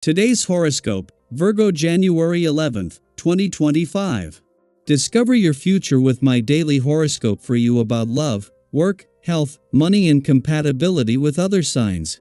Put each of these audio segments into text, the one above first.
Today's horoscope, Virgo January 11th, 2025. Discover your future with my daily horoscope for you about love, work, health, money and compatibility with other signs.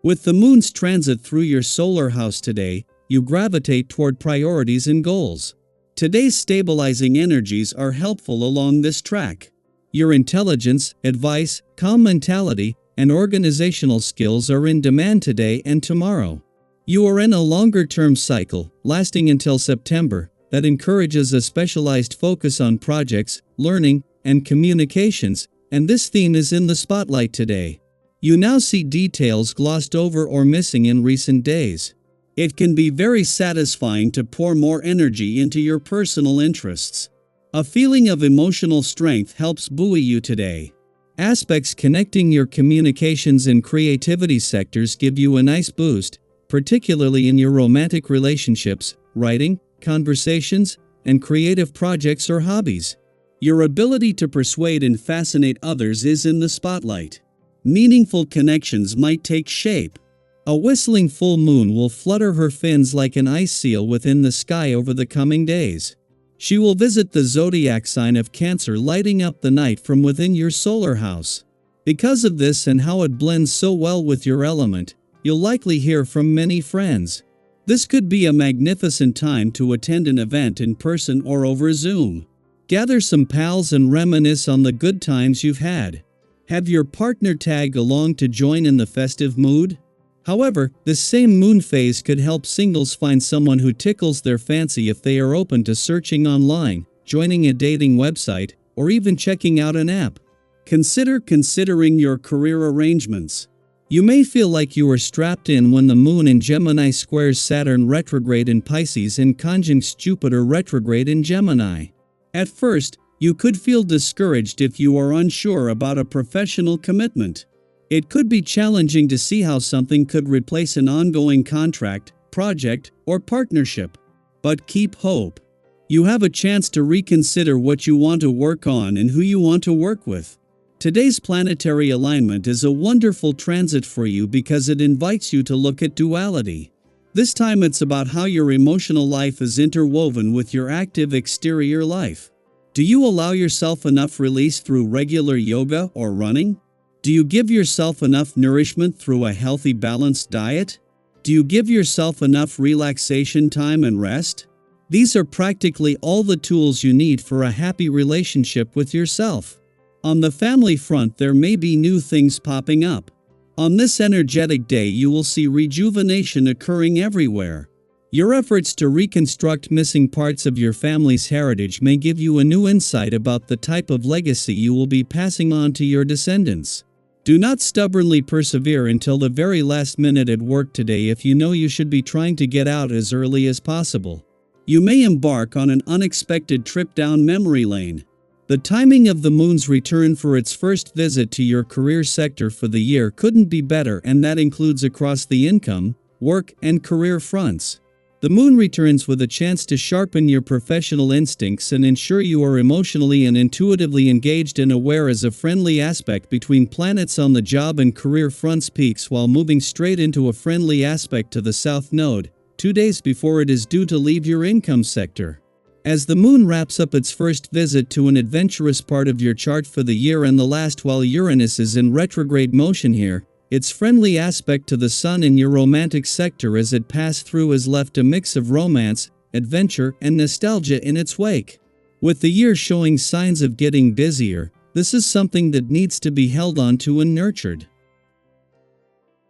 With the moon's transit through your solar house today, you gravitate toward priorities and goals. Today's stabilizing energies are helpful along this track. Your intelligence, advice, calm mentality, and organizational skills are in demand today and tomorrow. You are in a longer-term cycle, lasting until September, that encourages a specialized focus on projects, learning, and communications, and this theme is in the spotlight today. You now see details glossed over or missing in recent days. It can be very satisfying to pour more energy into your personal interests. A feeling of emotional strength helps buoy you today. Aspects connecting your communications and creativity sectors give you a nice boost, particularly in your romantic relationships, writing, conversations, and creative projects or hobbies. Your ability to persuade and fascinate others is in the spotlight. Meaningful connections might take shape. A whistling full moon will flutter her fins like an ice seal within the sky over the coming days. She will visit the zodiac sign of Cancer, lighting up the night from within your solar house. Because of this and how it blends so well with your element, you'll likely hear from many friends. This could be a magnificent time to attend an event in person or over Zoom. Gather some pals and reminisce on the good times you've had. Have your partner tag along to join in the festive mood. However, this same moon phase could help singles find someone who tickles their fancy if they are open to searching online, joining a dating website, or even checking out an app. Considering your career arrangements. You may feel like you are strapped in when the moon in Gemini squares Saturn retrograde in Pisces and conjuncts Jupiter retrograde in Gemini. At first, you could feel discouraged if you are unsure about a professional commitment. It could be challenging to see how something could replace an ongoing contract, project, or partnership. But keep hope. You have a chance to reconsider what you want to work on and who you want to work with. Today's planetary alignment is a wonderful transit for you because it invites you to look at duality. This time it's about how your emotional life is interwoven with your active exterior life. Do you allow yourself enough release through regular yoga or running? Do you give yourself enough nourishment through a healthy, balanced diet? Do you give yourself enough relaxation time and rest? These are practically all the tools you need for a happy relationship with yourself. On the family front, there may be new things popping up. On this energetic day, you will see rejuvenation occurring everywhere. Your efforts to reconstruct missing parts of your family's heritage may give you a new insight about the type of legacy you will be passing on to your descendants. Do not stubbornly persevere until the very last minute at work today if you know you should be trying to get out as early as possible. You may embark on an unexpected trip down memory lane. The timing of the moon's return for its first visit to your career sector for the year couldn't be better, and that includes across the income, work, and career fronts. The moon returns with a chance to sharpen your professional instincts and ensure you are emotionally and intuitively engaged and aware as a friendly aspect between planets on the job and career fronts peaks while moving straight into a friendly aspect to the south node, 2 days before it is due to leave your income sector. As the moon wraps up its first visit to an adventurous part of your chart for the year and the last while Uranus is in retrograde motion here, its friendly aspect to the sun in your romantic sector as it passed through has left a mix of romance, adventure, and nostalgia in its wake. With the year showing signs of getting busier, this is something that needs to be held on to and nurtured.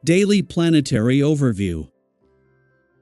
Daily Planetary Overview.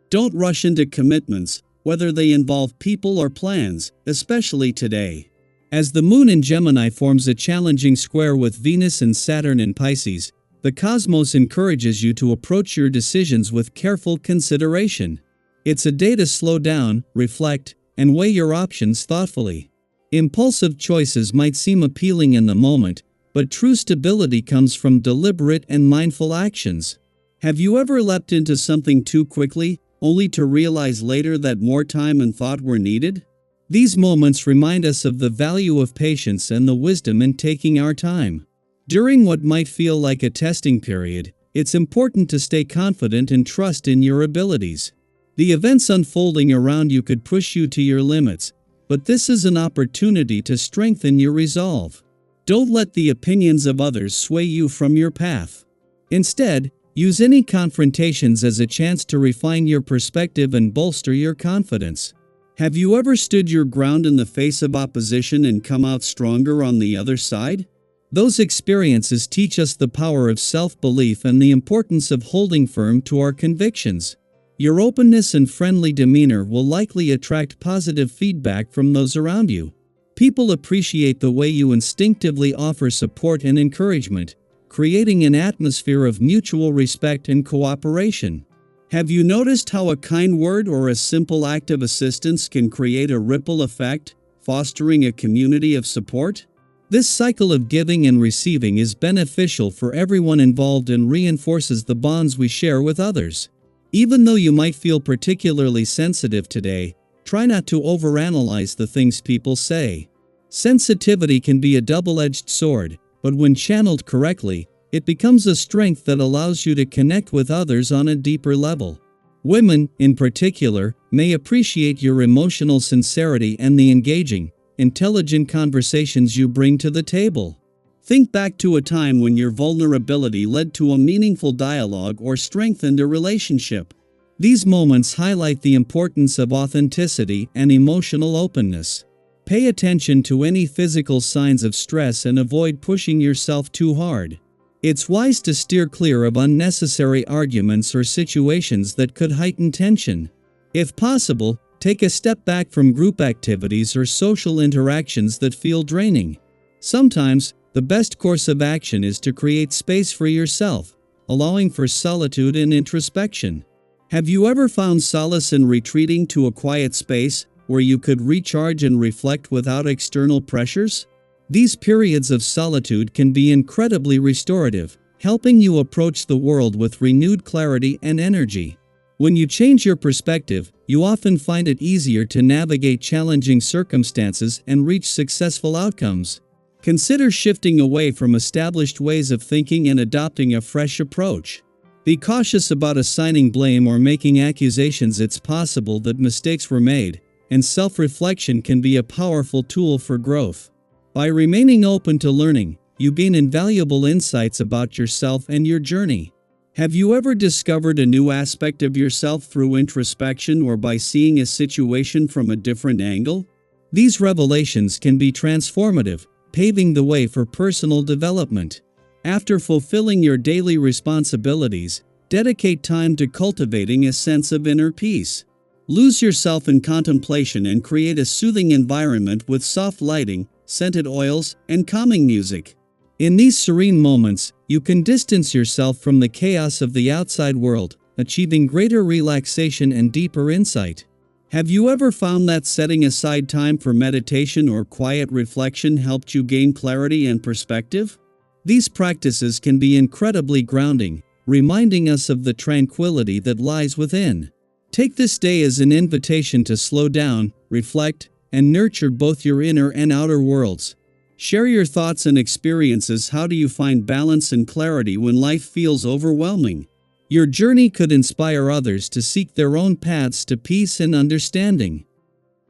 Don't rush into commitments, whether they involve people or plans, especially today. As the moon in Gemini forms a challenging square with Venus and Saturn in Pisces, the cosmos encourages you to approach your decisions with careful consideration. It's a day to slow down, reflect, and weigh your options thoughtfully. Impulsive choices might seem appealing in the moment, but true stability comes from deliberate and mindful actions. Have you ever leapt into something too quickly, only to realize later that more time and thought were needed? These moments remind us of the value of patience and the wisdom in taking our time. During what might feel like a testing period, It's important to stay confident and trust in your abilities. The events unfolding around you could push you to your limits, but this is an opportunity to strengthen your resolve. Don't let the opinions of others sway you from your path. Instead, use any confrontations as a chance to refine your perspective and bolster your confidence. Have you ever stood your ground in the face of opposition and come out stronger on the other side? Those experiences teach us the power of self-belief and the importance of holding firm to our convictions. Your openness and friendly demeanor will likely attract positive feedback from those around you. People appreciate the way you instinctively offer support and encouragement, creating an atmosphere of mutual respect and cooperation. Have you noticed how a kind word or a simple act of assistance can create a ripple effect, fostering a community of support? This cycle of giving and receiving is beneficial for everyone involved and reinforces the bonds we share with others. Even though you might feel particularly sensitive today, try not to overanalyze the things people say. Sensitivity can be a double-edged sword, but when channeled correctly, it becomes a strength that allows you to connect with others on a deeper level. Women, in particular, may appreciate your emotional sincerity and the engaging, intelligent conversations you bring to the table. Think back to a time when your vulnerability led to a meaningful dialogue or strengthened a relationship. These moments highlight the importance of authenticity and emotional openness. Pay attention to any physical signs of stress and avoid pushing yourself too hard. It's wise to steer clear of unnecessary arguments or situations that could heighten tension. If possible, take a step back from group activities or social interactions that feel draining. Sometimes, the best course of action is to create space for yourself, allowing for solitude and introspection. Have you ever found solace in retreating to a quiet space, where you could recharge and reflect without external pressures? These periods of solitude can be incredibly restorative, helping you approach the world with renewed clarity and energy. When you change your perspective, you often find it easier to navigate challenging circumstances and reach successful outcomes. Consider shifting away from established ways of thinking and adopting a fresh approach. Be cautious about assigning blame or making accusations. It's possible that mistakes were made, and self-reflection can be a powerful tool for growth. By remaining open to learning, you gain invaluable insights about yourself and your journey. Have you ever discovered a new aspect of yourself through introspection or by seeing a situation from a different angle? These revelations can be transformative, paving the way for personal development. After fulfilling your daily responsibilities, dedicate time to cultivating a sense of inner peace. Lose yourself in contemplation and create a soothing environment with soft lighting, scented oils, and calming music. In these serene moments, you can distance yourself from the chaos of the outside world, achieving greater relaxation and deeper insight. Have you ever found that setting aside time for meditation or quiet reflection helped you gain clarity and perspective? These practices can be incredibly grounding, reminding us of the tranquility that lies within. Take this day as an invitation to slow down, reflect, and nurture both your inner and outer worlds. Share your thoughts and experiences. How do you find balance and clarity when life feels overwhelming? Your journey could inspire others to seek their own paths to peace and understanding.